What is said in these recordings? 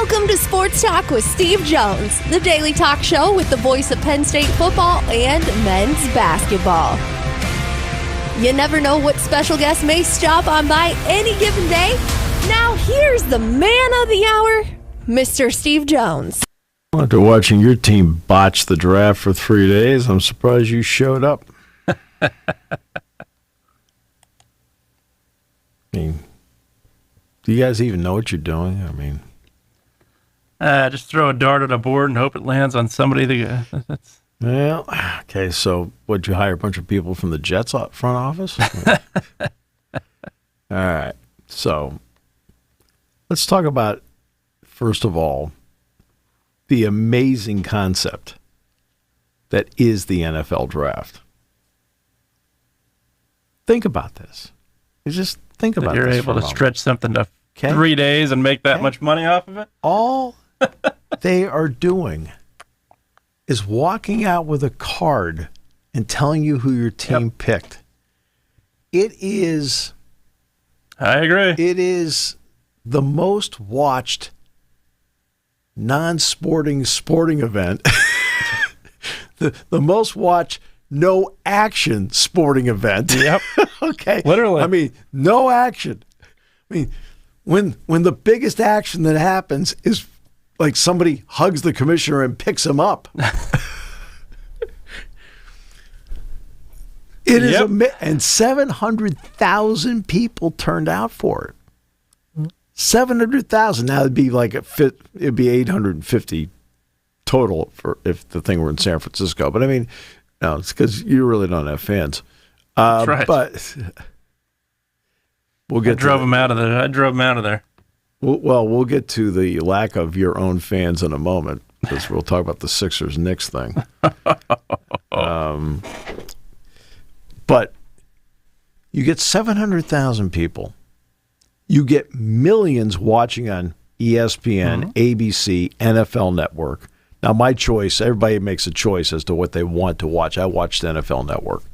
Welcome to Sports Talk with Steve Jones, the daily talk show with the voice of Penn State football and men's basketball. You never know what special guest may stop on by any given day. Now here's the man of the hour, Mr. Steve Jones. After watching your team botch the draft for 3 days, I'm surprised you showed up. I mean, do you guys even know what you're doing? I mean, just throw a dart at a board and hope it lands on somebody. Well, okay, so would you hire a bunch of people from the Jets front office? All right, so let's talk about, first of all, the amazing concept that is the NFL draft. Think about this. You just think about You're this. able to stretch something to 3 days and make that much money off of it? All they are doing is walking out with a card and telling you who your team picked. It is... I agree. It is the most watched non-sporting sporting event. the most watched no-action sporting event. Yep. Okay. Literally. I mean, no action. I mean, when the biggest action that happens is like somebody hugs the commissioner and picks him up. It is and 700,000 people turned out for it. 700,000. Now it'd be like it'd be 850 total for if the thing were in San Francisco. But I mean, no, it's because you really don't have fans. That's right. But we'll get. I drove them out of there. Well, we'll get to the lack of your own fans in a moment because we'll talk about the Sixers-Knicks thing. But you get 700,000 people. You get millions watching on ESPN, ABC, NFL Network. Now, my choice, everybody makes a choice as to what they want to watch. I watched NFL Network.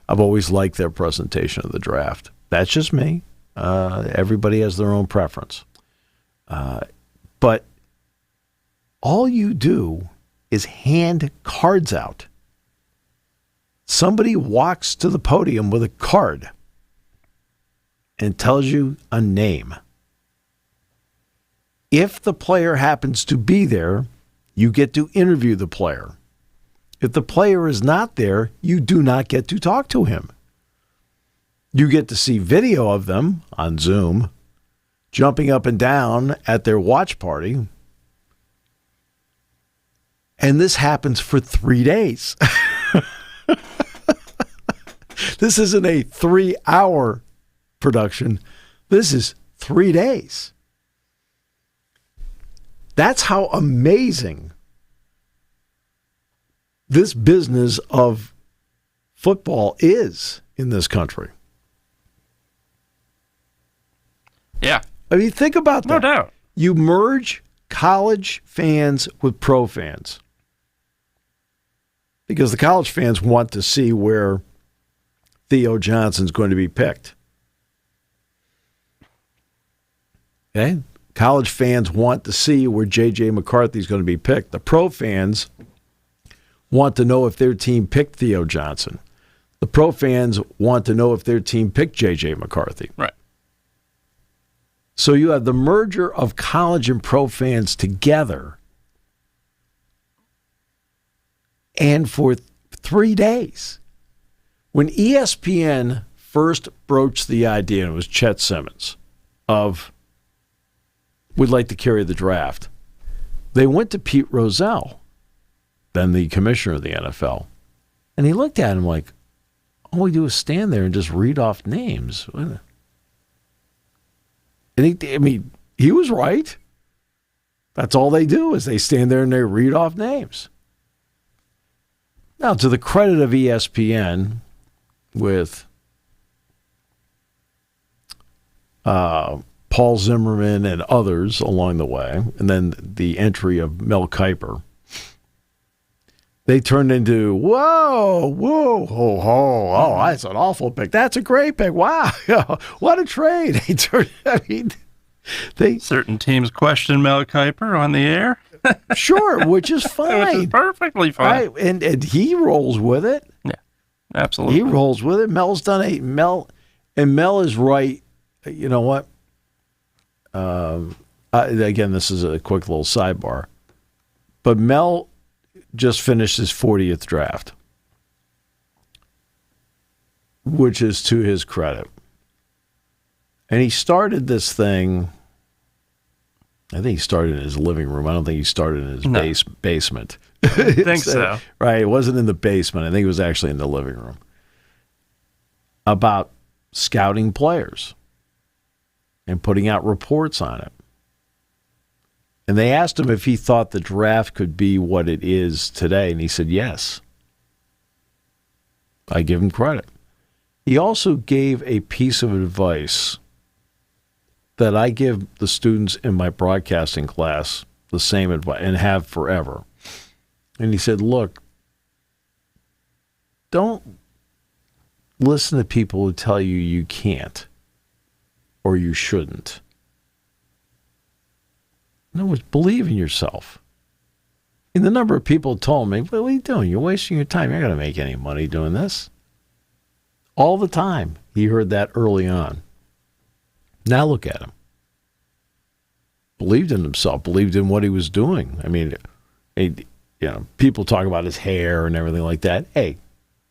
I've always liked their presentation of the draft. That's just me. Everybody has their own preference. But all you do is hand cards out. Somebody walks to the podium with a card and tells you a name. If the player happens to be there, you get to interview the player. If the player is not there, you do not get to talk to him. You get to see video of them on Zoom, jumping up and down at their watch party. And this happens for 3 days. This isn't a 3-hour production. This is 3 days. That's how amazing this business of football is in this country. Yeah. I mean, think about that. No doubt. You merge college fans with pro fans. Because the college fans want to see where Theo Johnson's going to be picked. Okay? College fans want to see where J.J. McCarthy's going to be picked. The pro fans want to know if their team picked Theo Johnson. The pro fans want to know if their team picked J.J. McCarthy. Right. So you have the merger of college and pro fans together. And for 3 days. When ESPN first broached the idea, and it was Chet Simmons, of we'd like to carry the draft, they went to Pete Rozelle, then the commissioner of the NFL, and he looked at him like, all we do is stand there and just read off names. And he was right. That's all they do is they stand there and they read off names. Now, to the credit of ESPN, with Paul Zimmerman and others along the way, and then the entry of Mel Kiper, they turned into, whoa, that's an awful pick. That's a great pick. Wow, what a trade. Certain teams question Mel Kiper on the air. Sure, which is fine. Which is perfectly fine. Right? And he rolls with it. Yeah, absolutely. He rolls with it. Mel's done it. Mel is right. You know what? Again, this is a quick little sidebar. But Mel just finished his 40th draft, which is to his credit. And he started this thing, I think he started in his living room. I don't think he started in his basement. I think so. Right. It wasn't in the basement. I think it was actually in the living room. About scouting players and putting out reports on it. And they asked him if he thought the draft could be what it is today. And he said, yes. I give him credit. He also gave a piece of advice that I give the students in my broadcasting class, the same advice, and have forever. And he said, look, don't listen to people who tell you you can't or you shouldn't. No, believe in yourself. And the number of people told me, what are you doing? You're wasting your time. You're not going to make any money doing this. All the time. He heard that early on. Now look at him. Believed in himself. Believed in what he was doing. I mean, people talk about his hair and everything like that. Hey,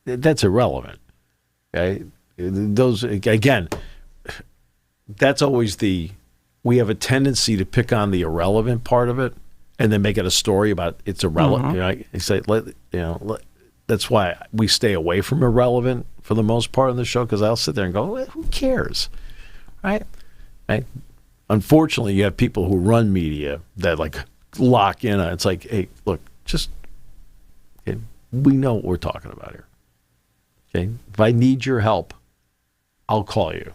that's irrelevant. Okay? Those, again, that's always we have a tendency to pick on the irrelevant part of it and then make it a story about it's irrelevant. Mm-hmm. You say, that's why we stay away from irrelevant for the most part on the show, because I'll sit there and go, well, who cares? Right? Unfortunately, you have people who run media that like lock in on it. It's like, hey, look, we know what we're talking about here. Okay? If I need your help, I'll call you.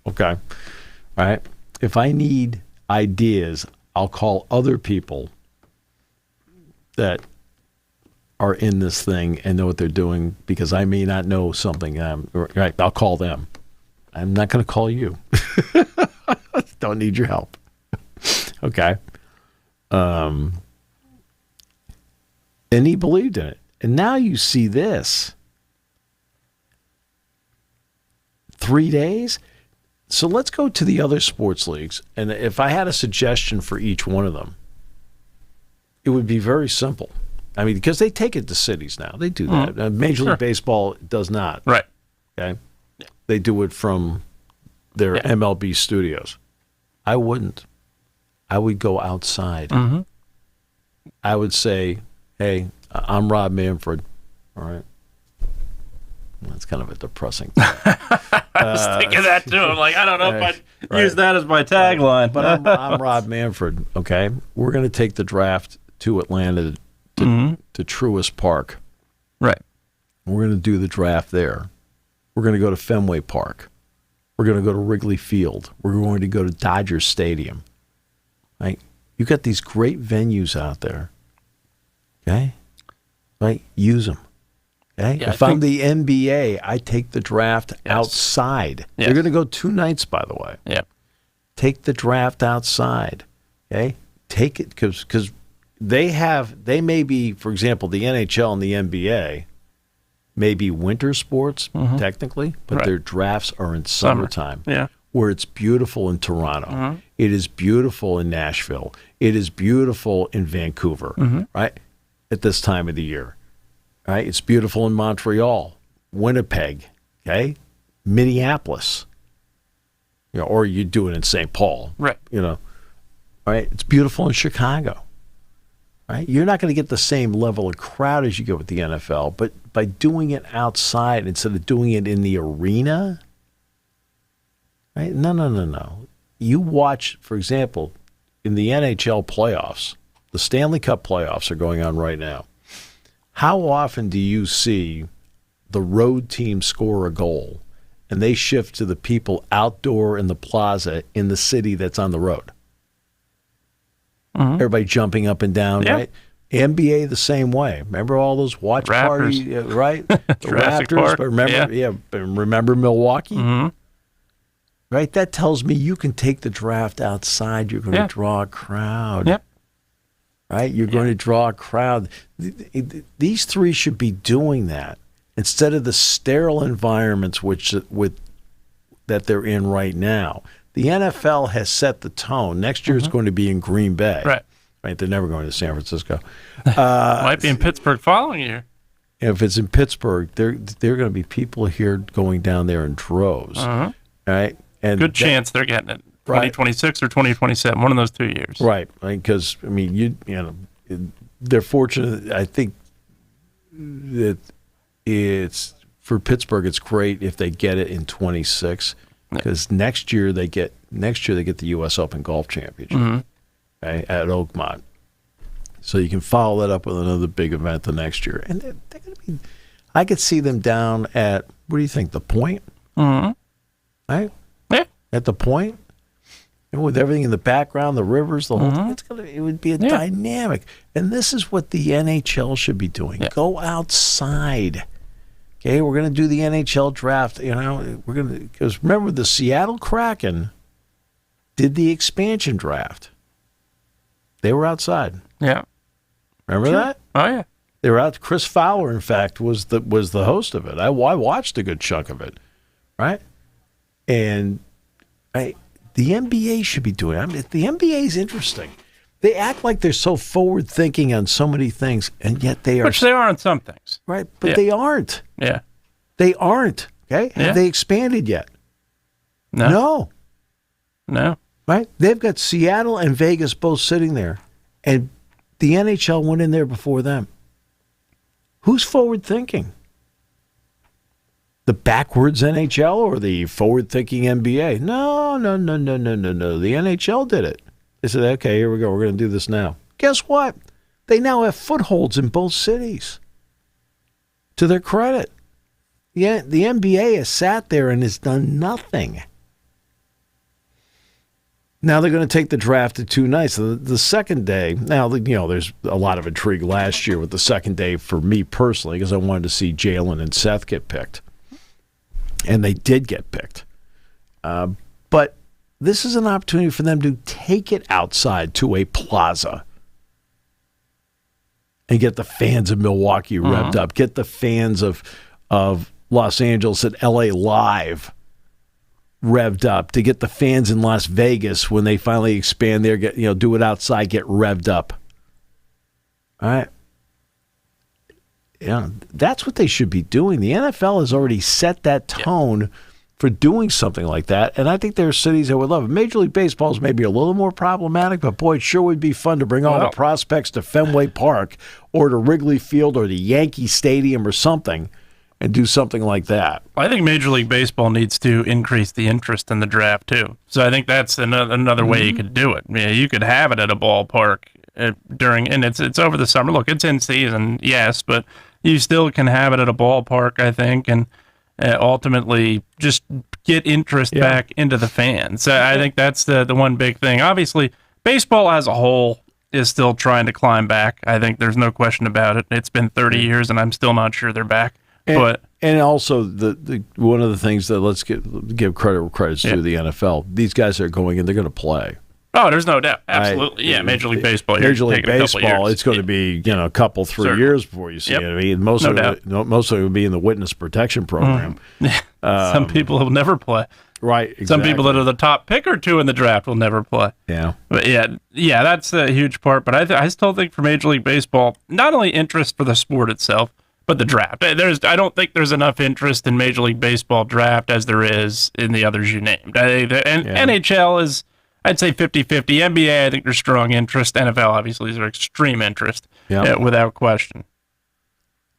Okay? All right? If I need ideas, I'll call other people that are in this thing and know what they're doing, because I may not know something. Right? I'll call them. I'm not going to call you. Don't need your help. Okay. And he believed in it. And now you see this. 3 days? So let's go to the other sports leagues. And if I had a suggestion for each one of them, it would be very simple. I mean, because they take it to cities now. They do that. Major League Baseball does not. Right. Okay. Yeah. They do it from their MLB studios. I wouldn't. I would go outside. Mm-hmm. I would say, hey, I'm Rob Manfred. All right. That's kind of a depressing thing. I was thinking that too. I'm like, I don't know if I'd use that as my tagline. But I'm Rob Manfred, okay? We're going to take the draft to Atlanta, to Truist Park. Right. We're going to do the draft there. We're going to go to Fenway Park. We're going to go to Wrigley Field. We're going to go to Dodger Stadium. Right? You got these great venues out there. Okay? Right? Use them. Okay? Yeah, if I'm the NBA, I take the draft outside. Yes. They're going to go 2 nights, by the way. Yeah. Take the draft outside. Okay? Take it because they may be, for example, the NHL and the NBA may be winter sports, technically, but their drafts are in summertime. Yeah. Where it's beautiful in Toronto. It is beautiful in Nashville. It is beautiful in Vancouver, right? At this time of the year. Right? It's beautiful in Montreal, Winnipeg, okay? Minneapolis. Or you do it in St. Paul. Right. Right? It's beautiful in Chicago. Right? You're not going to get the same level of crowd as you get with the NFL, but by doing it outside instead of doing it in the arena, right? No. You watch, for example, in the NHL playoffs, the Stanley Cup playoffs are going on right now. How often do you see the road team score a goal and they shift to the people outdoor in the plaza in the city that's on the road? Everybody jumping up and down, right? NBA the same way. Remember all those watch parties, right? The Jurassic Raptors. Park. But remember Milwaukee? right? That tells me you can take the draft outside. You're going to draw a crowd. Yep. Right? You're going to draw a crowd. These three should be doing that instead of the sterile environments that they're in right now. The NFL has set the tone. Next year it's going to be in Green Bay. Right? They're never going to San Francisco. Might be in Pittsburgh following year. If it's in Pittsburgh, there are going to be people here going down there in droves. Right? And good chance they're getting it. 2026 or 2027, one of those 2 years. Right, because I mean, you know, they're fortunate. I think that it's for Pittsburgh. It's great if they get it in 26, because next year they get the U.S. Open Golf Championship at Oakmont. So you can follow that up with another big event the next year, and they're going to be. I could see them down at, what do you think, the Point? Right? Yeah, at the Point. And with everything in the background, the rivers, the whole thing, it would be a dynamic. And this is what the NHL should be doing. Go outside. Okay, we're going to do the NHL draft. You know, because remember, the Seattle Kraken did the expansion draft. They were outside. Yeah. Remember that? Oh, yeah. They were out. Chris Fowler, in fact, was the host of it. I watched a good chunk of it, right? And the NBA should be doing it. I mean, the NBA is interesting. They act like they're so forward-thinking on so many things, and yet they are. Which they are on some things. Right, but they aren't. Yeah. They aren't. Okay? Have they expanded yet? No. Right? They've got Seattle and Vegas both sitting there, and the NHL went in there before them. Who's forward-thinking? The backwards NHL or the forward-thinking NBA? No. The NHL did it. They said, okay, here we go. We're going to do this now. Guess what? They now have footholds in both cities. To their credit. Yeah, the NBA has sat there and has done nothing. Now they're going to take the draft to 2 nights. The second day, now, you know, there's a lot of intrigue last year with the second day for me personally, because I wanted to see Jalen and Seth get picked. And they did get picked. But this is an opportunity for them to take it outside to a plaza and get the fans of Milwaukee revved up, get the fans of Los Angeles and L.A. Live revved up, to get the fans in Las Vegas when they finally expand there, do it outside, get revved up. All right. Yeah, that's what they should be doing. The NFL has already set that tone for doing something like that, and I think there are cities that would love it. Major League Baseball is maybe a little more problematic, but boy, it sure would be fun to bring all the prospects to Fenway Park or to Wrigley Field or to Yankee Stadium or something and do something like that. I think Major League Baseball needs to increase the interest in the draft, too. So I think that's another way you could do it. I mean, you could have it at a ballpark and it's over the summer. Look, it's in season, yes, but you still can have it at a ballpark, I think, and ultimately just get interest back into the fans. I think that's the one big thing. Obviously, baseball as a whole is still trying to climb back. I think there's no question about it. It's been 30 years, and I'm still not sure they're back. And also, the one of the things that let's give credit where credit's due the NFL, these guys are going in, they're going to play. Oh, there's no doubt. Absolutely. Major League Baseball. Major League Baseball, it's going to be, a couple, 3 years before you see it. I mean, most of it will be in the witness protection program. Some people will never play. Right, exactly. Some people that are the top pick or 2 in the draft will never play. Yeah. But yeah, that's a huge part. But I still think for Major League Baseball, not only interest for the sport itself, but the draft. I don't think there's enough interest in Major League Baseball draft as there is in the others you named. NHL is, I'd say 50-50. NBA, I think there's strong interest. NFL, obviously, is their extreme interest, without question.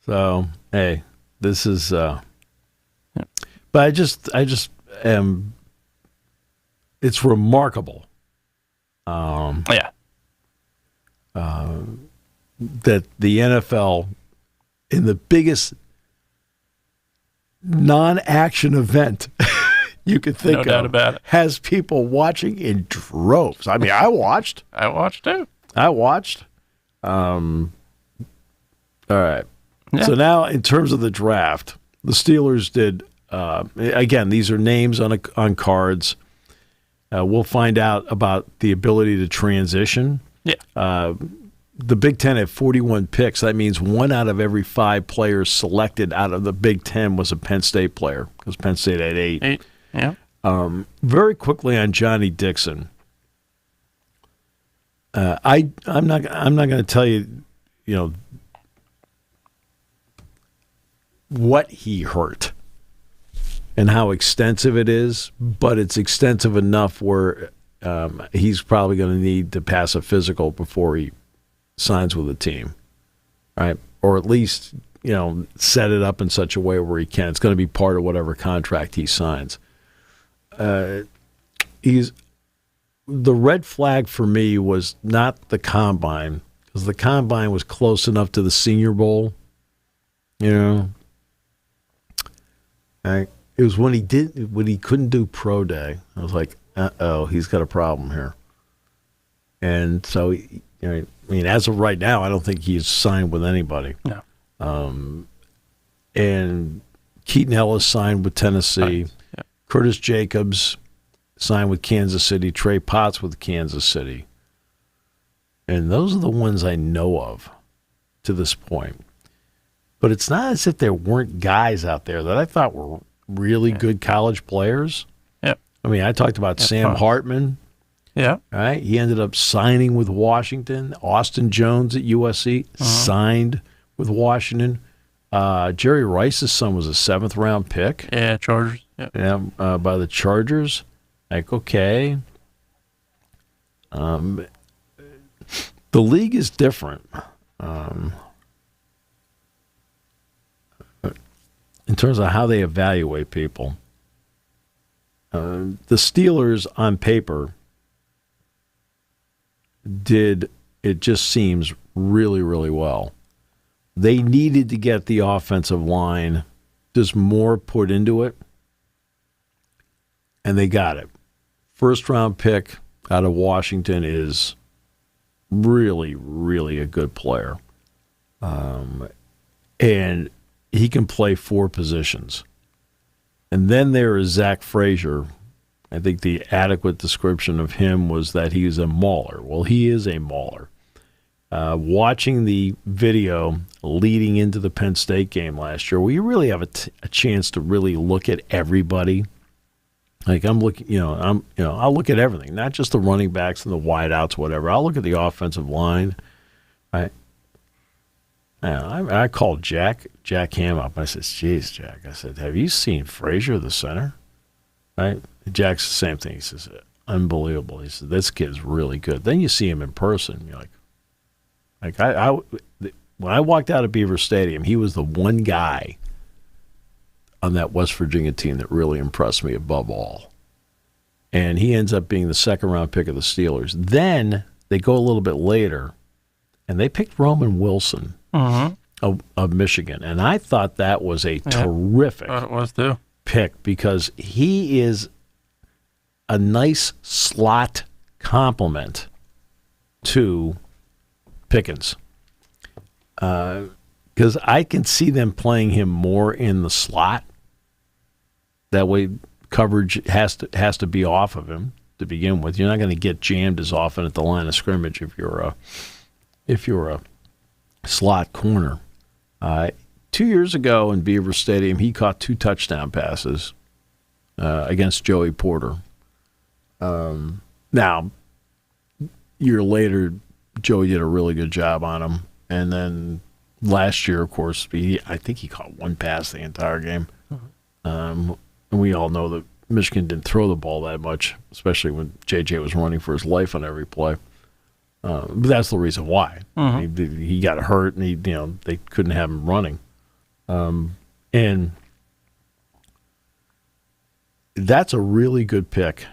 So, hey, this is... But I just am... It's remarkable that the NFL, in the biggest non-action event you could think no doubt of, about it, has people watching in droves. I mean, I watched. I watched too. All right. Yeah. So now, in terms of the draft, the Steelers did Again, these are names on cards. We'll find out about the ability to transition. Yeah. The Big Ten had 41 picks. That means 1 out of every 5 players selected out of the Big Ten was a Penn State player, because Penn State had 8. 8. Yeah. Very quickly on Johnny Dixon. I'm not going to tell you, what he hurt and how extensive it is, but it's extensive enough where he's probably going to need to pass a physical before he signs with a team, right? Or at least, set it up in such a way where he can. It's going to be part of whatever contract he signs. The red flag for me was not the combine, because the combine was close enough to the Senior Bowl, It was when he couldn't do pro day. I was like, he's got a problem here. And so, as of right now, I don't think he's signed with anybody. No. And Keaton Ellis signed with Tennessee. Right. Yeah. Curtis Jacobs signed with Kansas City. Trey Potts with Kansas City. And those are the ones I know of to this point. But it's not as if there weren't guys out there that I thought were really good college players. Yeah. I talked about Sam Hartman. Yeah. Right? He ended up signing with Washington. Austin Jones at USC signed with Washington. Jerry Rice's son was a 7th-round pick. Yeah, Chargers. Yeah. By the Chargers. Like, okay. The league is different. In terms of how they evaluate people. The Steelers, on paper, it just seems really, really well. They needed to get the offensive line just more put into it, and they got it. 1st-round pick out of Washington is really, really a good player. And he can play 4 positions. And then there is Zach Frazier. I think the adequate description of him was that he is a mauler. Well, he is a mauler. Watching the video leading into the Penn State game last year, where you really have a chance to really look at everybody. Like I'm looking, I'll look at everything, not just the running backs and the wideouts, whatever. I'll look at the offensive line. I called Jack Ham up. I said, "Geez, Jack," I said, "have you seen Frazier, the center?" Right? Jack's the same thing. He says, "Unbelievable." He said, "This kid's really good." Then you see him in person. You're when I walked out of Beaver Stadium, he was the one guy on that West Virginia team that really impressed me above all. And he ends up being the 2nd-round pick of the Steelers. Then they go a little bit later, and they picked Roman Wilson of Michigan. And I thought that was a terrific Thought it was too. pick, because he is a nice slot complement to Pickens. Because I can see them playing him more in the slot. That way coverage has to be off of him to begin with. You're not going to get jammed as often at the line of scrimmage if you're a slot corner. 2 years ago in Beaver Stadium, he caught 2 touchdown passes against Joey Porter. Now, year later, Joey did a really good job on him. And then last year, of course, I think he caught 1 pass the entire game. And we all know that Michigan didn't throw the ball that much, especially when J.J. was running for his life on every play. But that's the reason why. He got hurt, and they couldn't have him running. And that's a really good pick,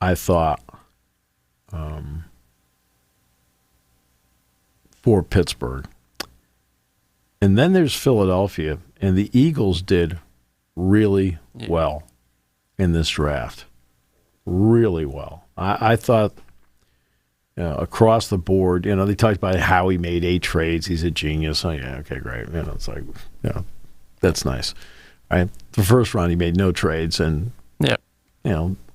I thought, for Pittsburgh. And then there's Philadelphia, and the Eagles did really well in this draft. Really well. I thought across the board, they talked about how he made 8 trades. He's a genius. Oh, yeah, okay, great. It's like, that's nice. Right, the first round he made no trades, and Yep.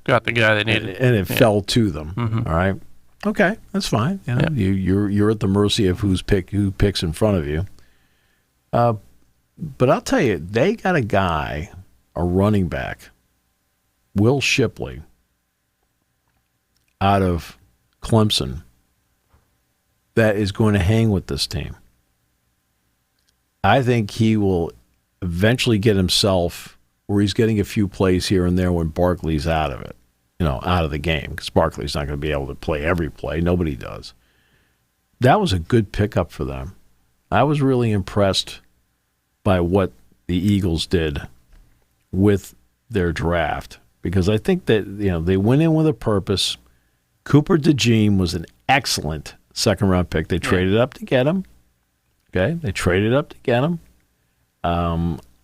Got the guy they needed, and it fell to them. Mm-hmm. All right, okay, that's fine. You're at the mercy of who picks in front of you. But I'll tell you, they got a guy, a running back, Will Shipley, out of Clemson, that is going to hang with this team. I think he will eventually get himself where he's getting a few plays here and there when Barkley's out of it, out of the game, because Barkley's not going to be able to play every play. Nobody does. That was a good pickup for them. I was really impressed by what the Eagles did with their draft, because I think that they went in with a purpose. Cooper DeJean was an excellent second-round pick. They traded up to get him. Okay, they traded up to get him.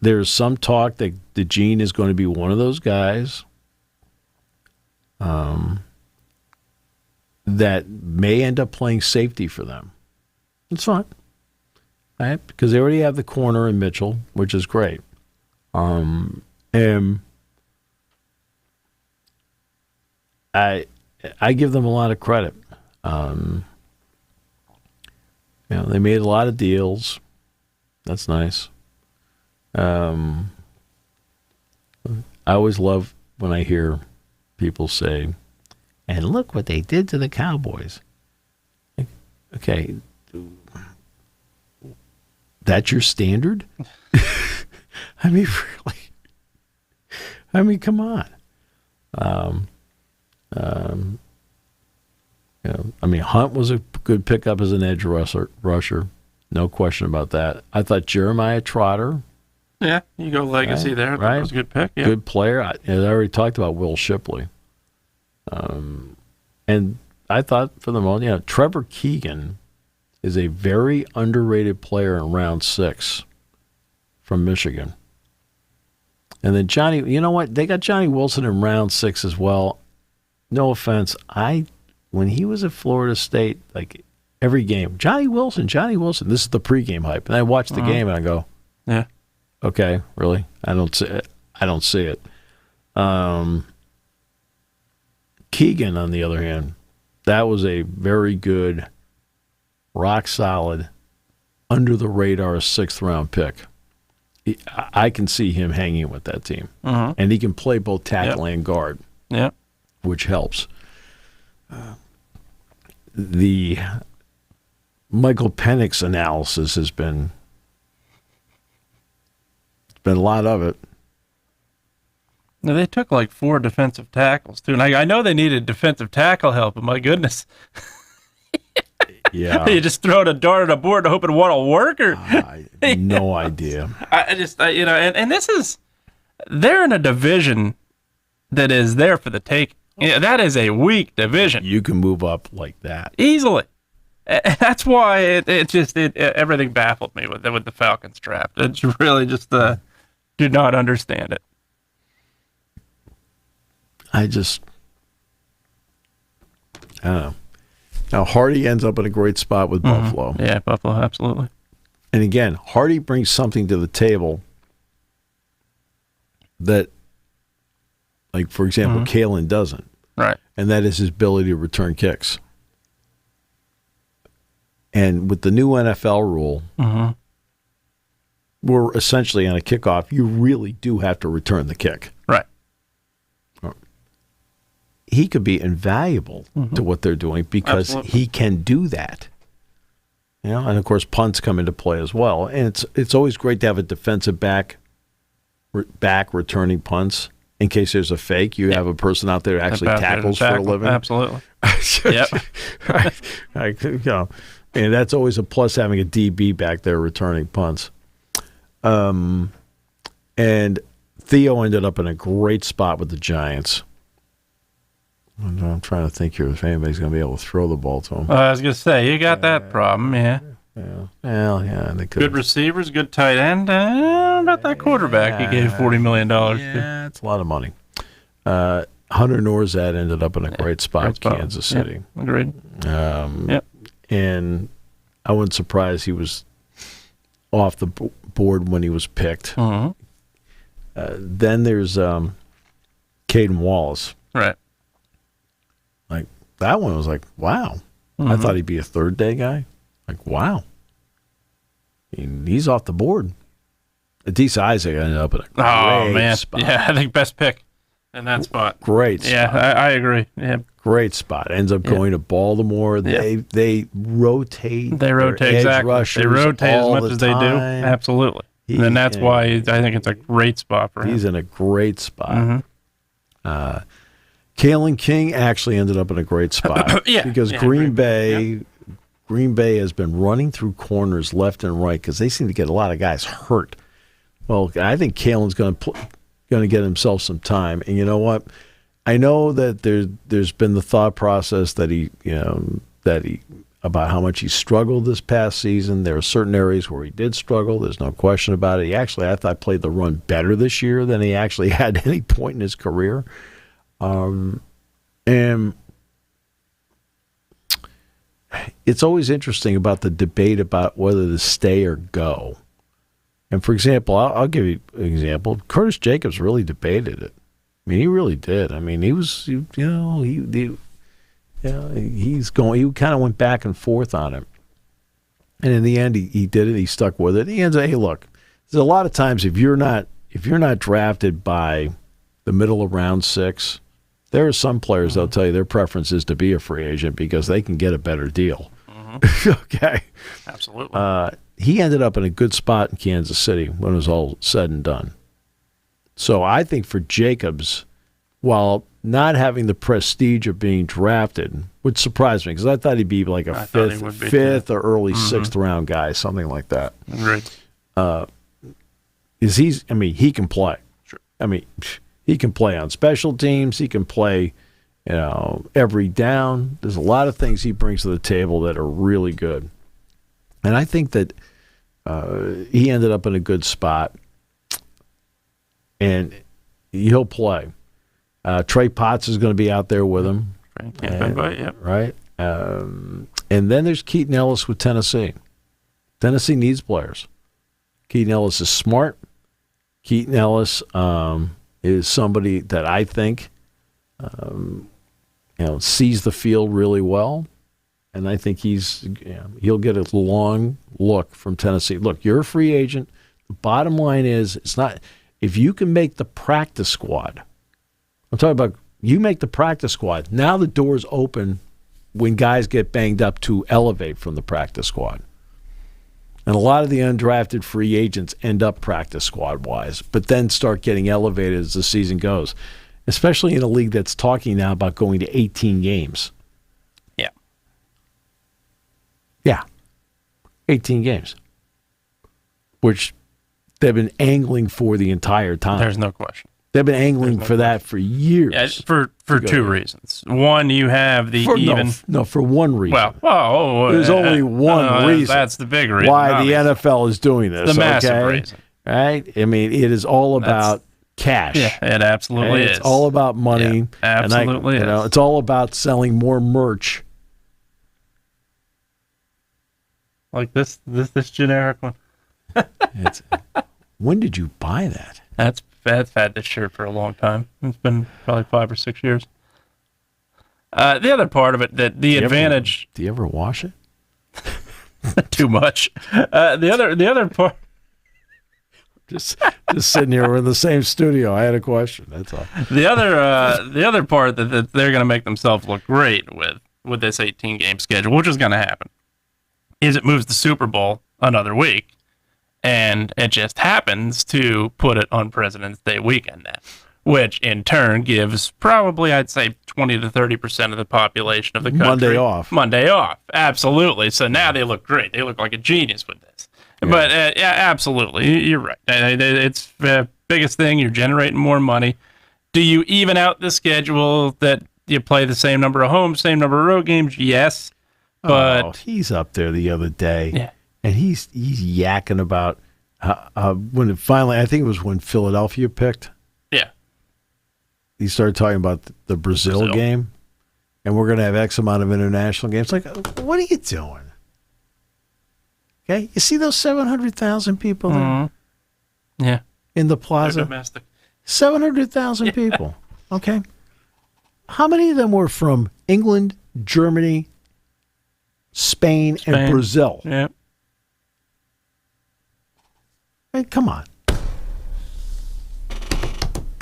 There's some talk that DeJean is going to be one of those guys that may end up playing safety for them. It's fine, right? Because they already have the corner in Mitchell, which is great. And I give them a lot of credit. They made a lot of deals. That's nice. I always love when I hear people say, and look what they did to the Cowboys. Okay. That's your standard? I mean, really? I mean, come on. Hunt was a good pickup as an edge rusher. No question about that. I thought Jeremiah Trotter. Yeah, you go legacy there. Right. That was a good pick. Yeah. Good player. I already talked about Will Shipley. And I thought for the moment, Trevor Keegan is a very underrated player in round 6 from Michigan. And then Johnny, you know what? They got Johnny Wilson in round 6 as well. No offense. When he was at Florida State, like every game, Johnny Wilson. This is the pregame hype. And I watch the game and I go, yeah, okay, really? I don't see it. Keegan, on the other hand, that was a very good, rock solid, under the radar 6th round pick. I can see him hanging with that team, and he can play both tackle and guard. Yeah, which helps. The Michael Penix analysis has been a lot of it. Now, they took like 4 defensive tackles too, and I know they needed defensive tackle help, but my goodness. Yeah, you just throw a dart at a board and hoping what'll work, or no idea. And this is, they're in a division that is there for the take. That is a weak division. You can move up like that easily. That's why everything baffled me with the Falcons draft. It's really just do not understand it. I don't know. Now, Hardy ends up in a great spot with Buffalo. Yeah, Buffalo, absolutely. And again, Hardy brings something to the table that, like, for example, Kalen doesn't. Right. And that is his ability to return kicks. And with the new NFL rule, we're essentially on a kickoff. You really do have to return the kick. Right. He could be invaluable to what they're doing because he can do that. And of course punts come into play as well. And it's always great to have a defensive back returning punts in case there's a fake. You have a person out there who actually tackles for a living. Absolutely. Yep. And that's always a plus, having a DB back there returning punts. And Theo ended up in a great spot with the Giants. I'm trying to think here if anybody's going to be able to throw the ball to him. I was going to say, you got that problem, yeah. Well, yeah, they could. Good receivers, good tight end. About that quarterback he gave $40 million to. Yeah, it's a lot of money. Hunter Norzad ended up in a great spot with Kansas City. Yep. Agreed. And I wasn't surprised he was off the board when he was picked. Then there's Caden Wallace. Right. Like, that one was like, wow. I thought he'd be a third-day guy. Like, wow. He's off the board. Adisa Isaac ended up in a great spot. Yeah, I think best pick in that spot. Great spot. Yeah, I agree. Yeah. Great spot. Ends up going to Baltimore. They rotate. They rotate, exactly. They rotate as much as they do. Absolutely. And that's why I think it's a great spot for him. He's in a great spot. Kalen King actually ended up in a great spot because Green Bay has been running through corners left and right because they seem to get a lot of guys hurt. Well, I think Kalen's going to get himself some time, and you know what? I know that there's been the thought process that he about how much he struggled this past season. There are certain areas where he did struggle. There's no question about it. I thought played the run better this year than he actually had at any point in his career. And it's always interesting about the debate about whether to stay or go. And for example, I'll give you an example. Curtis Jacobs really debated it. I mean, he really did. I mean, he was, he kind of went back and forth on it. And in the end, he did it. He stuck with it. He ends up, hey, look, there's a lot of times if you're not drafted by the middle of round 6, there are some players that'll tell you their preference is to be a free agent because they can get a better deal. Okay. Absolutely. He ended up in a good spot in Kansas City when it was all said and done. So I think for Jacobs, while not having the prestige of being drafted, would surprise me because I thought he'd be like a fifth or early sixth round guy, something like that. Right. He can play. Sure. I mean, he can play on special teams. He can play, every down. There's a lot of things he brings to the table that are really good. And I think that he ended up in a good spot, and he'll play. Trey Potts is going to be out there with him. Right? And then there's Keaton Ellis with Tennessee. Tennessee needs players. Keaton Ellis is smart. Keaton Ellis is somebody that I think sees the field really well. And I think he'll get a long look from Tennessee. Look, you're a free agent. The bottom line is, it's not if you can make the practice squad. I'm talking about you make the practice squad. Now the door's open when guys get banged up to elevate from the practice squad. And a lot of the undrafted free agents end up practice squad wise, but then start getting elevated as the season goes, especially in a league that's talking now about going to 18 games. Yeah, 18 games, which they've been angling for the entire time. There's no question. They've been angling for that for years. Yeah, for two reasons. One, you have for one reason. There's only one reason. That's the big reason. Why the NFL is doing this. The massive reason. Right? I mean, it is all about cash. Yeah, it absolutely is. It's all about money. Yeah, absolutely is. It's all about selling more merch. Like this generic one. When did you buy that? I've had this shirt for a long time. It's been probably 5 or 6 years. The other part of it, that the advantage. Do you ever wash it? Too much. The other part. Just sitting here, we're in the same studio. I had a question. That's all. The other part that they're going to make themselves look great with this 18-game schedule, which is going to happen, is it moves the Super Bowl another week, and it just happens to put it on President's Day weekend now, which in turn gives probably, I'd say, 20 to 30% of the population of the country Monday off. Absolutely. So now they look great. They look like a genius with this. Yeah. But absolutely, you're right. It's the biggest thing. You're generating more money. Do you even out the schedule that you play the same number of home, same number of road games? Yes. But he's up there the other day, and he's yakking about when it finally, I think it was when Philadelphia picked. Yeah. He started talking about the Brazil game, and we're going to have X amount of international games. Like, what are you doing? Okay, you see those 700,000 people there? Yeah. In the plaza? They're domestic. 700,000 people. Okay. How many of them were from England, Germany, Spain, and Brazil? Yeah. Hey, come on.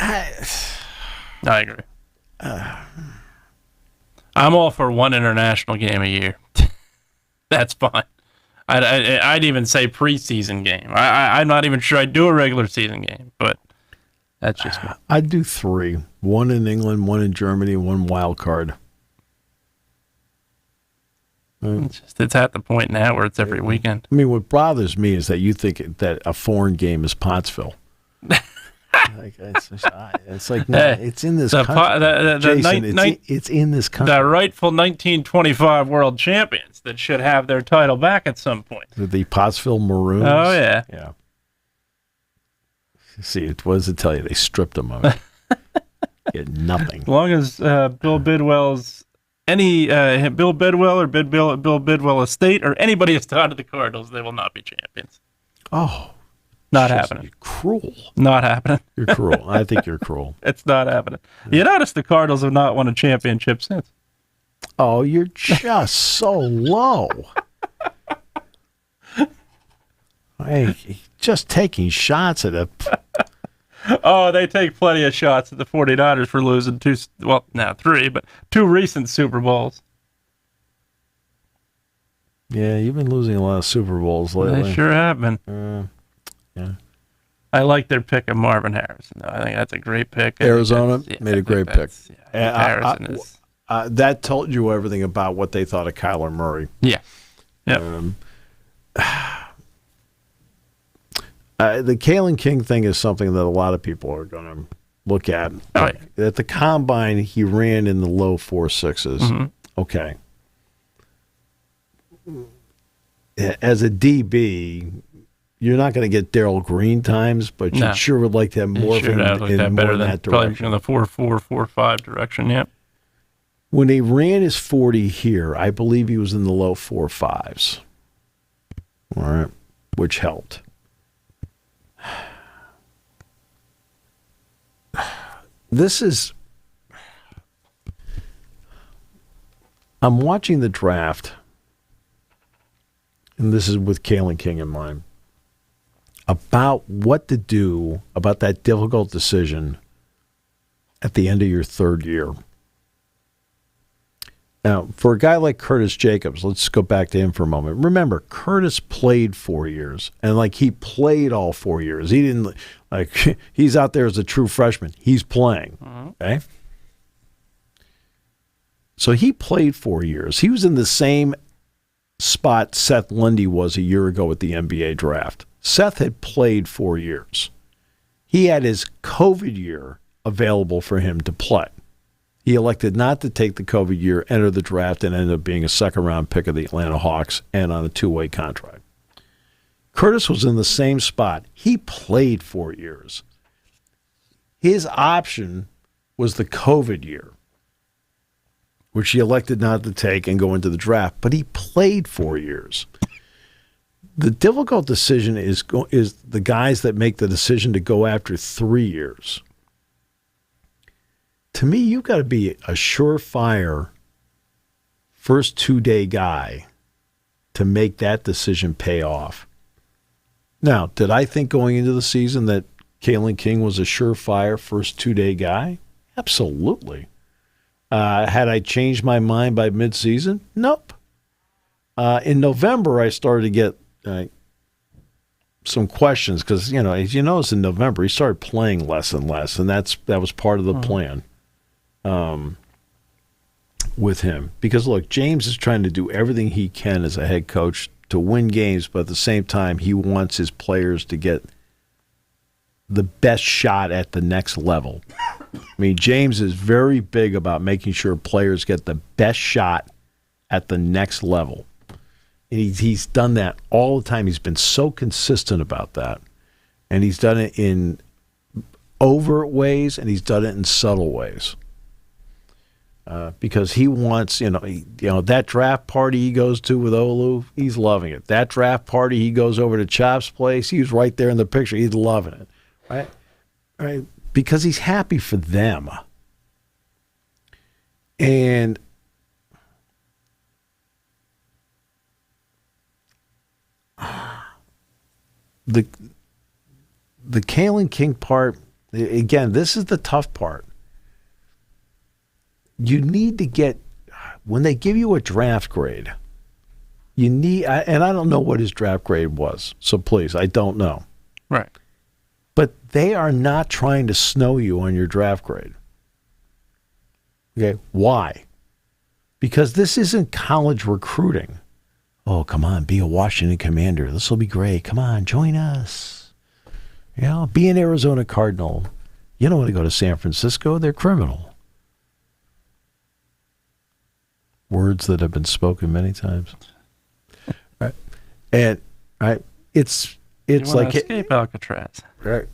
I agree. I'm all for one international game a year. That's fine. I'd even say preseason game. I'm not even sure I'd do a regular season game, but that's just me. I'd do 3. 1 in England, 1 in Germany, 1 wild card. It's at the point now where it's every weekend. I mean, what bothers me is that you think that a foreign game is Pottsville. It's like, no, it's in this country. Jason, it's in this country. The rightful 1925 world champions that should have their title back at some point. The Pottsville Maroons. Oh, yeah. Yeah. See, what does it tell you? They stripped them of it. Get nothing. As long as Bill Bidwell's Bill Bidwell or Bill Bidwell estate or anybody is tied to the Cardinals, they will not be champions. Oh. Not happening. You're cruel. Not happening. You're cruel. I think you're cruel. It's not happening. You notice the Cardinals have not won a championship since. Oh, you're just so low. Hey, just taking shots at it. Oh, they take plenty of shots at the 49ers for losing 3, but 2 recent Super Bowls. Yeah, you've been losing a lot of Super Bowls lately. They sure have been. Yeah. I like their pick of Marvin Harrison, though. I think that's a great pick. Arizona made a great pick. Harrison is. That told you everything about what they thought of Kyler Murray. Yeah. Yep. The Kalen King thing is something that a lot of people are going to look at. Oh, yeah. At the combine, he ran in the low 4.6s. Mm-hmm. Okay. As a DB, you're not going to get Darrell Green times, but you sure would like to have more of him in more that direction. Probably in the 4.4, 4.5 direction, yeah. When he ran his 40 here, I believe he was in the low 4.5s. All right, which helped. I'm watching the draft, and this is with Kalen King in mind, about what to do about that difficult decision at the end of your 3rd year. Now, for a guy like Curtis Jacobs, let's go back to him for a moment. Remember, Curtis played 4 years, and he played all 4 years. He didn't he's out there as a true freshman. He's playing, okay? So he played 4 years. He was in the same spot Seth Lundy was a year ago at the NBA draft. Seth had played 4 years. He had his COVID year available for him to play. He elected not to take the COVID year, enter the draft, and ended up being a second-round pick of the Atlanta Hawks and on a 2-way contract. Curtis was in the same spot. He played 4 years. His option was the COVID year, which he elected not to take and go into the draft, but he played 4 years. The difficult decision is the guys that make the decision to go after 3 years. To me, you've got to be a surefire first 2-day guy to make that decision pay off. Now, did I think going into the season that Kalen King was a surefire first 2-day guy? Absolutely. Had I changed my mind by midseason? Nope. In November, I started to get some questions because, as you notice in November, he started playing less and less, and that was part of the plan. With him. Because, look, James is trying to do everything he can as a head coach to win games, but at the same time, he wants his players to get the best shot at the next level. I mean, James is very big about making sure players get the best shot at the next level. And he's done that all the time. He's been so consistent about that. And he's done it in overt ways, and he's done it in subtle ways. Because he wants, that draft party he goes to with Olu, he's loving it. That draft party he goes over to Chop's place, he's right there in the picture. He's loving it, right? because he's happy for them. And the Kalen King part, again, this is the tough part. You need to get, when they give you a draft grade, you need, and I don't know what his draft grade was, so please, I don't know. Right. But they are not trying to snow you on your draft grade. Okay, why? Because this isn't college recruiting. Oh, come on, be a Washington Commander. This will be great. Come on, join us. Yeah, be an Arizona Cardinal. You don't want to go to San Francisco. They're criminal. Words that have been spoken many times. Right. And right, it's like escape Alcatraz. Right.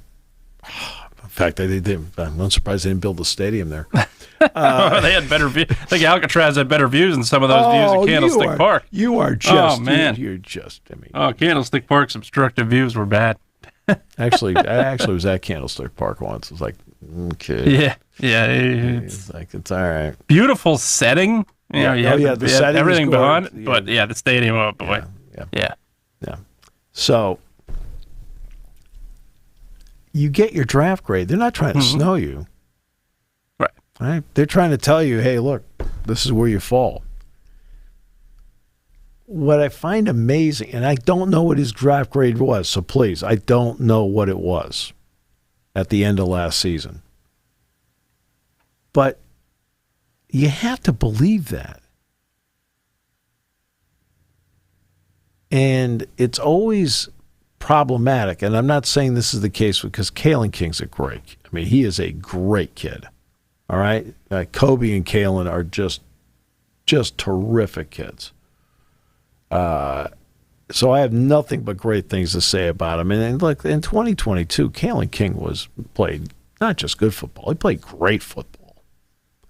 In fact, I'm not surprised they didn't build a stadium there. They had better views. I think Alcatraz had better views than some of those views at Candlestick Park. You are just, man. You're just, I mean. Oh, Candlestick Park's obstructive views were bad. I actually was at Candlestick Park once. It was like, okay. Yeah. It's like, it's all right. Beautiful setting. You know, the setting, everything behind it. Yeah. But yeah, the stadium, oh boy. Yeah. So you get your draft grade. They're not trying to snow you. Right? They're trying to tell you, hey, look, this is where you fall. What I find amazing, and I don't know what his draft grade was, so please, I don't know what it was at the end of last season. But you have to believe that. And it's always problematic, and I'm not saying this is the case because Kalen King's a great, I mean, he is a great kid. All right? Kobe and Kalen are just terrific kids. So I have nothing but great things to say about him. And look, in 2022, Kalen King played not just good football, he played great football.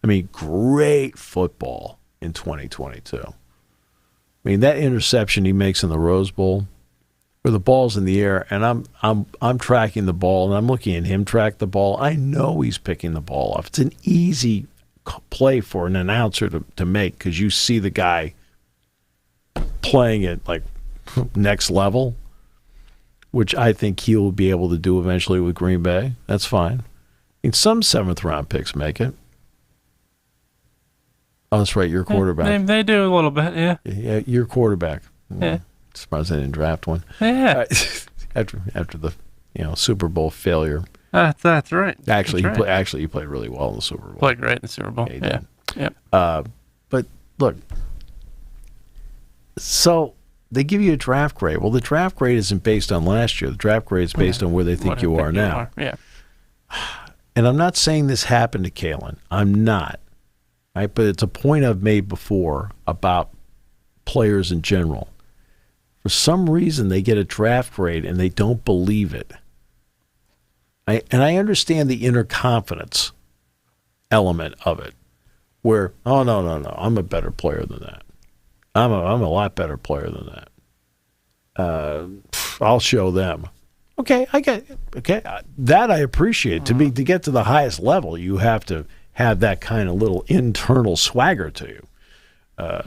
I mean, great football in 2022. I mean, that interception he makes in the Rose Bowl, where the ball's in the air, and I'm tracking the ball, and I'm looking at him track the ball. I know he's picking the ball off. It's an easy play for an announcer to make because you see the guy playing it like next level, which I think he will be able to do eventually with Green Bay. That's fine. And some seventh-round picks make it. Oh, that's right, your quarterback. They do a little bit, yeah. Yeah, your quarterback. Yeah. Surprised they didn't draft one. Yeah. After the Super Bowl failure. That's right. Actually, that's right. he played really well in the Super Bowl. Played great in the Super Bowl. Yeah. Yep. But look, so they give you a draft grade. Well, the draft grade isn't based on last year. The draft grade is based on where they think you are now. Yeah. And I'm not saying this happened to Kalen. I'm not. Right? But it's a point I've made before about players in general. For some reason, they get a draft grade and they don't believe it. And I understand the inner confidence element of it, where, oh, no, I'm a better player than that. I'm a lot better player than that. I'll show them. Okay, I get it. Okay, that I appreciate. To get to the highest level, you have to have that kind of little internal swagger to you.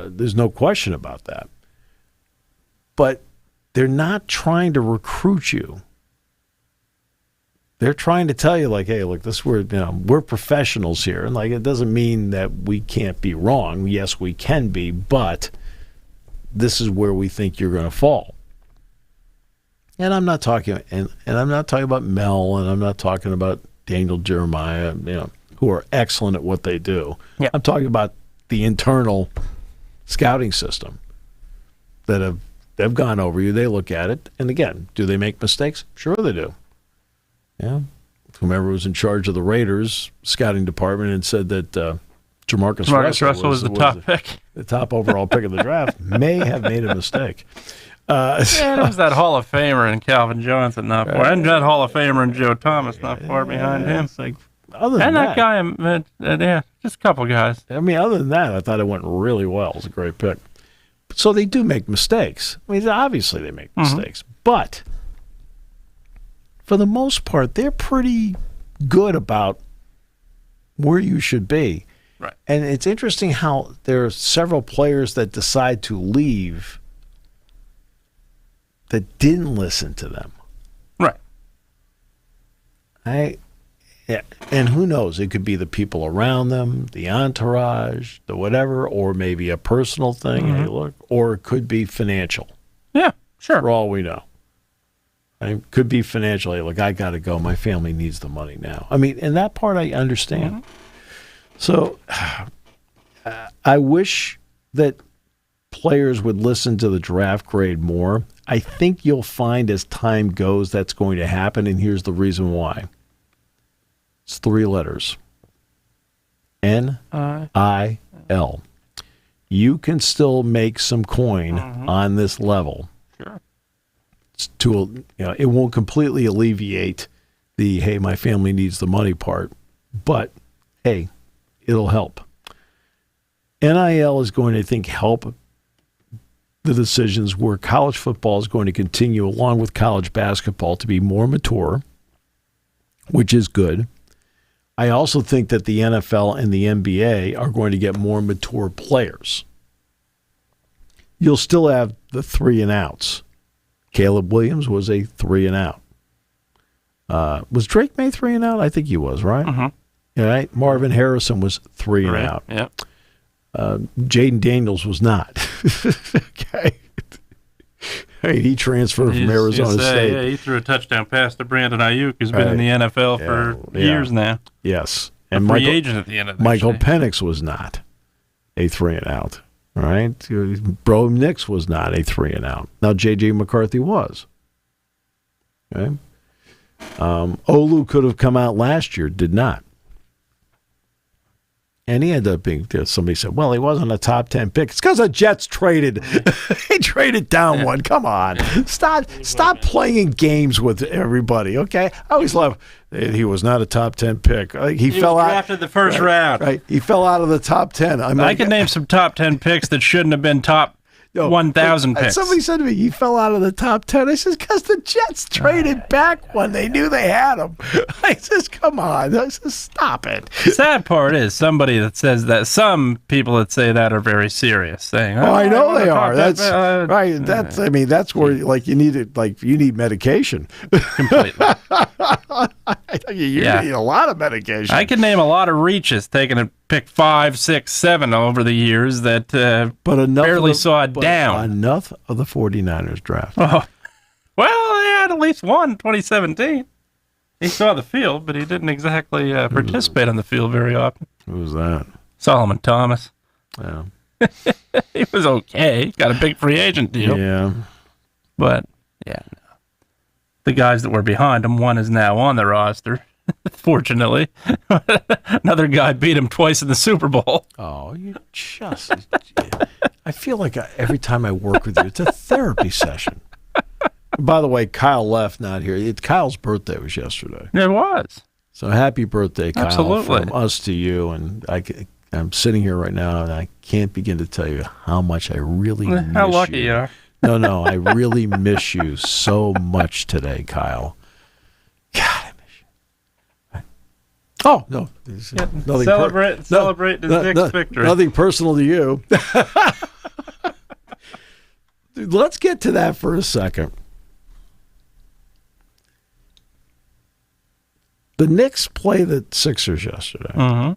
There's no question about that. But they're not trying to recruit you. They're trying to tell you, like, hey, look, we're professionals here, and like it doesn't mean that we can't be wrong. Yes, we can be, but this is where we think you're going to fall. And I'm not talking, and I'm not talking about Mel, and I'm not talking about Daniel Jeremiah, who are excellent at what they do. Yeah. I'm talking about the internal scouting system that they've gone over you. They look at it, and again, do they make mistakes? Sure, they do. Yeah, whomever was in charge of the Raiders scouting department and said that Jamarcus Russell was the top pick, the top overall pick of the draft, may have made a mistake. It was that Hall of Famer in Calvin Johnson, not far, and that Hall of Famer in Joe Thomas, not far behind him. It's like, other than that guy, just a couple guys. I mean, other than that, I thought it went really well. It was a great pick. So they do make mistakes. I mean, obviously they make mistakes, but for the most part, they're pretty good about where you should be. Right. And it's interesting how there are several players that decide to leave that didn't listen to them. Right. Yeah, and who knows? It could be the people around them, the entourage, the whatever, or maybe a personal thing. Hey, look, or it could be financial. Yeah, sure. For all we know, it could be financial. Hey, look, I got to go. My family needs the money now. I mean, and that part I understand. So, I wish that players would listen to the draft grade more. I think you'll find as time goes that's going to happen, and here's the reason why. It's 3 letters. NIL. You can still make some coin on this level. Sure. It won't completely alleviate the, hey, my family needs the money part, but, hey, it'll help. NIL is going to, I think, help the decisions where college football is going to continue, along with college basketball, to be more mature, which is good. I also think that the NFL and the NBA are going to get more mature players. You'll still have the 3 and outs. Caleb Williams was a 3 and out. Was Drake May 3 and out? I think he was, right? All right. Marvin Harrison was 3 and out. Yep. Jaden Daniels was not. Okay. Hey, he transferred from Arizona State. Yeah, he threw a touchdown pass to Brandon Ayuk, who's been in the NFL for years now. Yes. And free agent at the end of the Michael Penix was not a 3 and out. All right. Bro Nix was not a 3 and out. Now, J.J. McCarthy was. Okay. Olu could have come out last year, did not. And he ended up being, somebody said, well, he wasn't a top 10 pick. It's because the Jets traded. He traded down one. Come on. Stop playing games with everybody, okay? I always love, he was not a top 10 pick. He fell out. After the first round. Right. He fell out of the top 10. I can name some top 10 picks that shouldn't have been top 1,000 picks. Somebody said to me, he fell out of the top 10. I says, because the Jets traded back when they knew they had him. I says, come on. I says, stop it. The sad part is somebody that says that, some people that say that are very serious, saying, I know they are. That's right. That's where you need medication. Completely. You need a lot of medication. I can name a lot of reaches taking a pick 5, 6, 7 over the years that barely saw it down. Enough of the 49ers draft. Oh. Well, they had at least one in 2017. He saw the field, but he didn't exactly participate on the field very often. Who was that? Solomon Thomas. Yeah. He was okay. Got a big free agent deal. Yeah. But, no. The guys that were behind him, one is now on the roster. Fortunately, another guy beat him twice in the Super Bowl. Oh, you just... I feel like every time I work with you, it's a therapy session. By the way, Kyle left, not here. Kyle's birthday was yesterday. It was. So happy birthday, Kyle. Absolutely. From us to you. And I'm sitting here right now, and I can't begin to tell you how much I really miss you. How lucky you are. No, I really miss you so much today, Kyle. God, I miss you. Oh, no. Celebrate the next victory. Nothing personal to you. Dude, let's get to that for a second. The Knicks play the Sixers yesterday.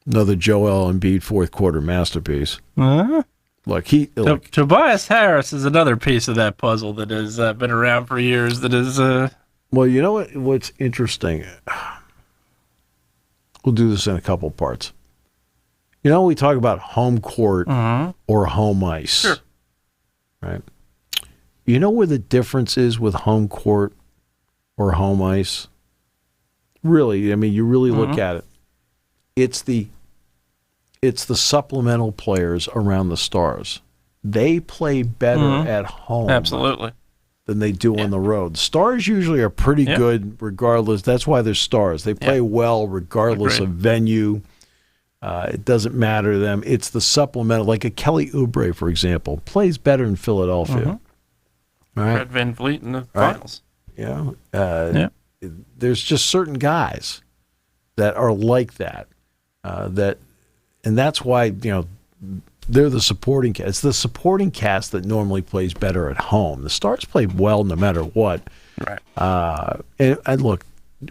Another Joel Embiid fourth quarter masterpiece. Look, Tobias Harris is another piece of that puzzle that has been around for years. That is. Well, you know what's interesting. We'll do this in a couple parts. You know, we talk about home court or home ice. Sure. Right? You know where the difference is with home court or home ice? Really, I mean, you really look at it. It's the supplemental players around the stars. They play better at home. Absolutely. Than they do on the road. Stars usually are pretty good regardless. That's why they're stars. They play well regardless of venue. It doesn't matter to them. It's the supplemental, like a Kelly Oubre, for example, plays better in Philadelphia. Right? Fred VanVleet in the finals. Yeah. there's just certain guys that are like that, and that's why they're the supporting cast. It's the supporting cast that normally plays better at home. The Stars play well no matter what. Right. And look,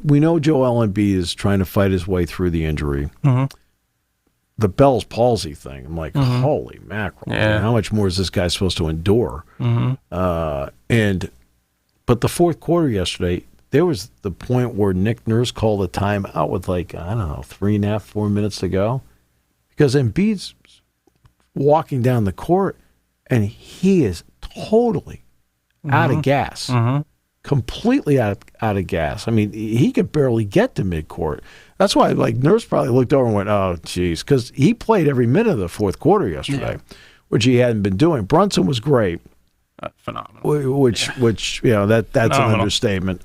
we know Joel Embiid is trying to fight his way through the injury. Mm-hmm. The Bell's palsy thing, I'm like, holy mackerel. Yeah. Man, how much more is this guy supposed to endure? Mm-hmm. But the fourth quarter yesterday, there was the point where Nick Nurse called a timeout with 3.5, 4 minutes to go. Because Embiid's walking down the court, and he is totally out of gas. Mm-hmm. Completely out of gas. I mean, he could barely get to midcourt. That's why, Nurse probably looked over and went, "Oh, geez," because he played every minute of the fourth quarter yesterday, which he hadn't been doing. Brunson was great, phenomenal. which that's phenomenal. an understatement.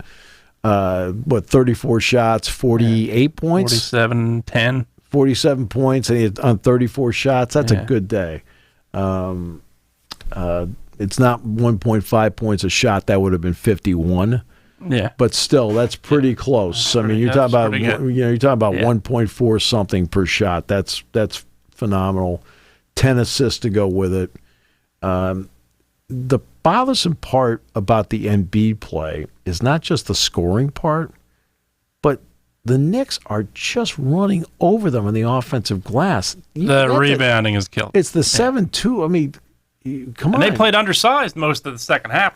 34 shots, 48 points, 47, 10. 47 points, and he had on 34 shots. That's a good day. It's not 1.5 points a shot. That would have been 51. Yeah, but still, that's pretty close. I mean, you're talking about 1.4 something per shot. That's phenomenal. 10 assists to go with it. The bothersome part about the Embiid play is not just the scoring part, but the Knicks are just running over them on the offensive glass. The rebounding is killed. It's the 7-2. I mean, come on. And they played undersized most of the second half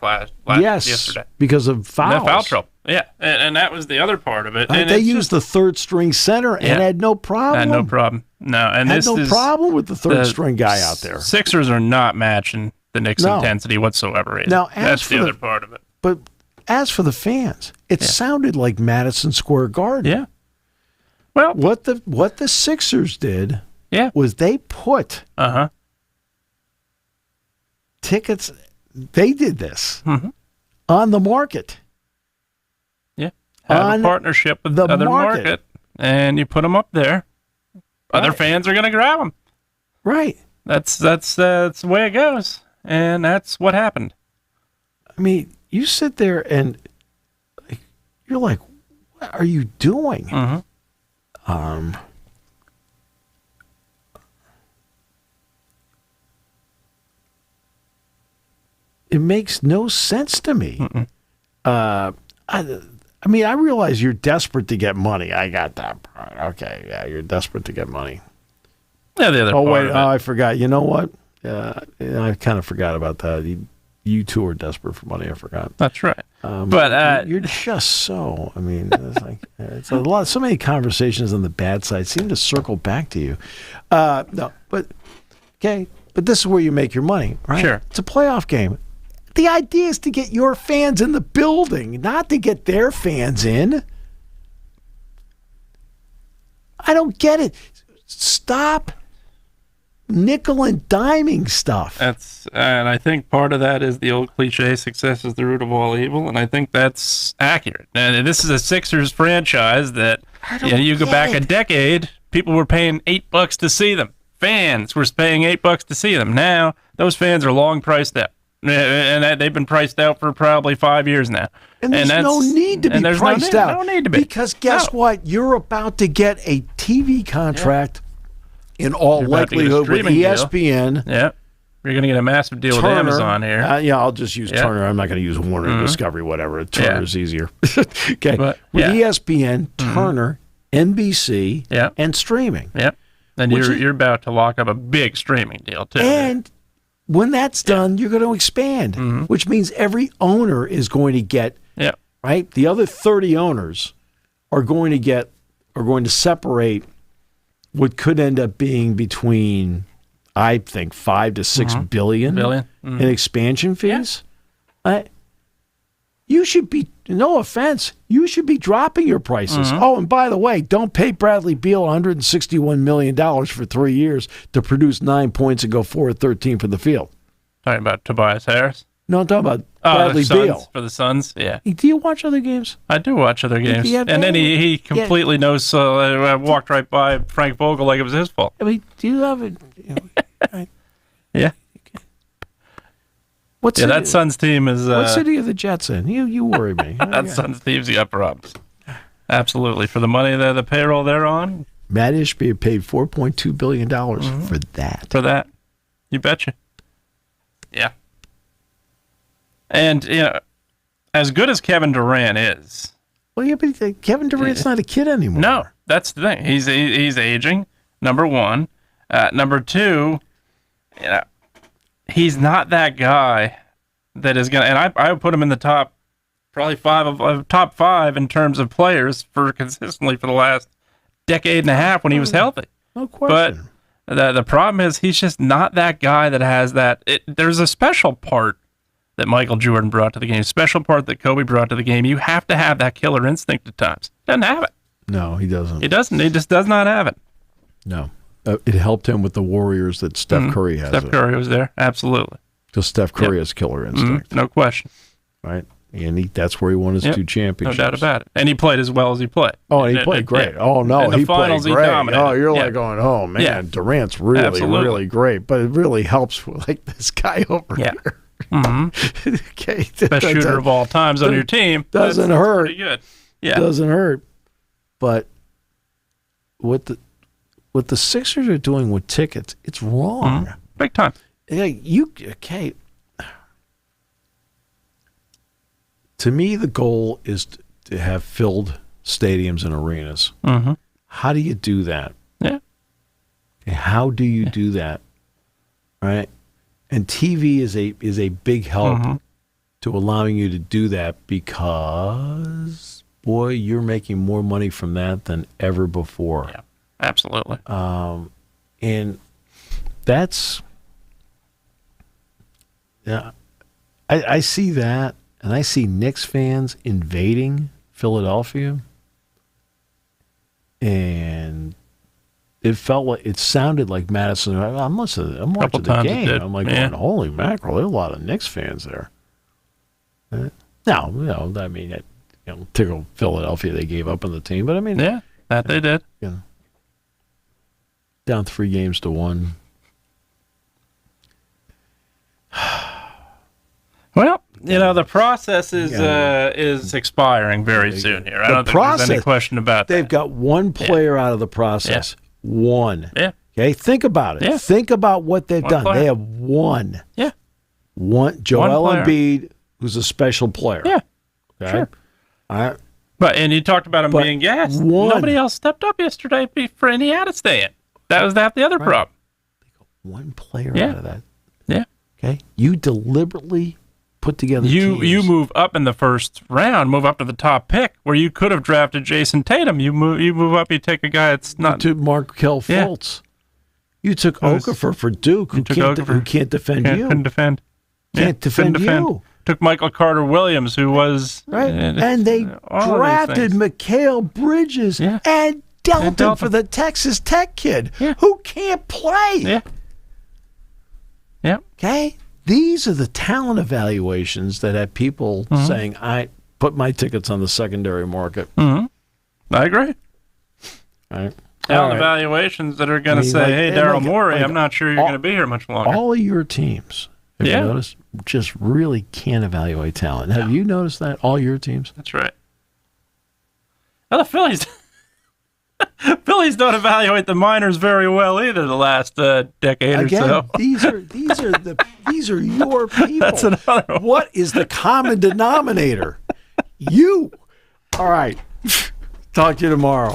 yesterday. Because of fouls. No foul trouble. Yeah, and that was the other part of it. And they used the third string center and had no problem. Had no problem. No, and had no problem with the third string guy out there. Sixers are not matching the Knicks' intensity whatsoever. Now, that's the other part of it. But as for the fans, it sounded like Madison Square Garden. Yeah. Well, what the Sixers did was they put tickets. They did this on the market. Yeah, have a partnership with the other market, and you put them up there. Other fans are going to grab them. Right. That's the way it goes, and that's what happened. I mean, you sit there and you're like, "What are you doing?" It makes no sense to me. I mean, I realize you're desperate to get money. I got that part. Okay, yeah, you're desperate to get money. Yeah, the other part. Wait, I forgot. You know what? I kind of forgot about that. You two are desperate for money. I forgot. That's right. But you're just so. I mean, it's a lot. So many conversations on the bad side seem to circle back to you. No, but okay. But this is where you make your money, right? Sure. It's a playoff game. The idea is to get your fans in the building, not to get their fans in. I don't get it. Stop nickel and diming stuff. And I think part of that is the old cliche, success is the root of all evil, and I think that's accurate. And this is a Sixers franchise that you go back a decade, people were paying $8 to see them. Fans were paying $8 to see them. Now, those fans are long priced out. And they've been priced out for probably 5 years now. And there's no need to be priced out. No need to be. Because guess what? You're about to get a TV contract in all likelihood with ESPN. Deal. Yeah. You're going to get a massive deal Turner, with Amazon here. I'll just use Turner. I'm not going to use Warner, Discovery, whatever. Turner's easier. Okay. But, with ESPN, Turner, NBC, and streaming. Yeah. And you're about to lock up a big streaming deal, too. And when that's done, you're going to expand, which means every owner is going to get, right? The other 30 owners are going to separate what could end up being between, I think, 5 to 6 billion in expansion fees. You should be, no offense, you should be dropping your prices. Oh, and by the way, don't pay Bradley Beal $161 million for 3 years to produce 9 points and go 4 of 13 for the field. Talking about Tobias Harris? No, I'm talking about Bradley Beal. For the Suns, yeah. Do you watch other games? I do watch other games. And then he completely knows, I walked right by Frank Vogel like it was his fault. I mean, do you have it? Yeah. That Suns team is. What city are the Jets in? You worry me. That Suns team's got problems. Absolutely, for the money the payroll they're on. Matt Ishbia paid $4.2 billion for that. For that, you betcha. Yeah. And as good as Kevin Durant is. Well, yeah, but Kevin Durant's not a kid anymore. No, that's the thing. He's aging. Number one. Number two, he's not that guy that is gonna. And I would put him in the top, probably top five in terms of players consistently for the last decade and a half when he was healthy. No question. But the problem is he's just not that guy that has that. There's a special part that Michael Jordan brought to the game, special part that Kobe brought to the game. You have to have that killer instinct at times. Doesn't have it. No, he doesn't. He doesn't. He just does not have it. No. It helped him with the Warriors that Steph Curry has. Steph Curry was there. Absolutely. Because Steph Curry has killer instinct. No question. Right? And that's where he won his 2 championships. No doubt about it. And he played as well as he played. Oh, and he played great. Yeah. Oh, no, he played great. He dominated. Oh, you're like going, oh, man, Durant's really great. But it really helps with like this guy over here. Okay. Best shooter of all times on your team. Doesn't hurt. Pretty good. Yeah. Doesn't hurt. But what the Sixers are doing with tickets, it's wrong. Big time. Okay. To me, the goal is to have filled stadiums and arenas. How do you do that? Yeah. How do you do that? Right? And TV is a big help to allowing you to do that because, boy, you're making more money from that than ever before. Yeah, absolutely. And that's, I see that. And I see Knicks fans invading Philadelphia, and it sounded like Madison. I'm watching the game. I'm like, going, holy mackerel! There are a lot of Knicks fans there. Now, I mean, typical Philadelphia, they gave up on the team, but I mean, that they did. Down 3-1. Well, the process is expiring very soon here. I don't think there's any question about that. They've got one player out of the process. Yeah. One. Yeah. Okay, think about it. Yeah. Think about what they've done. Player. They have one. Yeah. One. Joel Embiid, who's a special player. Yeah. Okay? Sure. All right. And you talked about him being gassed. Nobody else stepped up yesterday for Indiana to stay in. That was the other problem. They got one player out of that. Yeah. Okay. You deliberately put together teams. You move up in the first round, move up to the top pick, where you could have drafted Jason Tatum. You move up, you take a guy that's not. You took Markelle Fultz. You took Okafor for Duke, who can't defend you. Couldn't defend. Can't defend you. Took Michael Carter Williams, who was right, and they drafted Mikal Bridges and dealt him for the Texas Tech kid who can't play. Yeah. Yeah. Okay. These are the talent evaluations that have people saying, I put my tickets on the secondary market. I agree. All right. Talent evaluations that are going to say, hey, Daryl Morey, I'm not sure you're going to be here much longer. All of your teams, have you noticed, just really can't evaluate talent. Have you noticed that? All your teams? That's right. Well, the Phillies don't evaluate the minors very well either the last decade or so. These are your people. That's another one. What is the common denominator? You. All right. Talk to you tomorrow.